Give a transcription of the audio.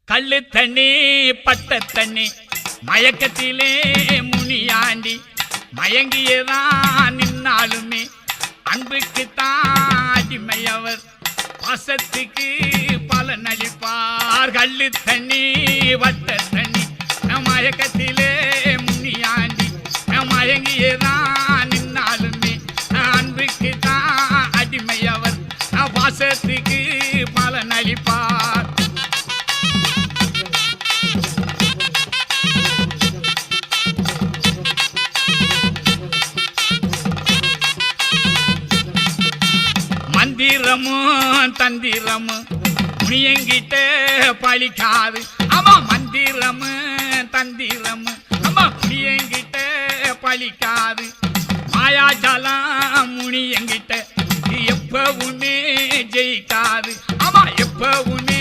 கள்ளு தண்ணி பட்ட தண்ணி மயக்கத்திலே முனியாண்டி மயங்கியதான் நின்னாலுமே அன்புக்குத்தான் அடிமையவர் பாசத்துக்கு பலன் அளிப்பார். கள்ளு தண்ணி வட்ட தண்ணி மயக்கத்திலே முனியாண்டி மயங்கியதான் நின்னாலுமே அன்புக்குத்தான் அடிமையவர் பாசத்துக்கு பலன் அளிப்பார். மந்திரமும் தந்திரமும் முனியங்கிட்ட பழிக்காது. ஆமா மந்திரமும் தந்திரமும் ஆமா முனியங்கிட்ட பழிக்காது. மாயாஜாலம் முனியங்கிட்ட எப்பவுமே ஜெயிக்காது. ஆமா எப்பவுமே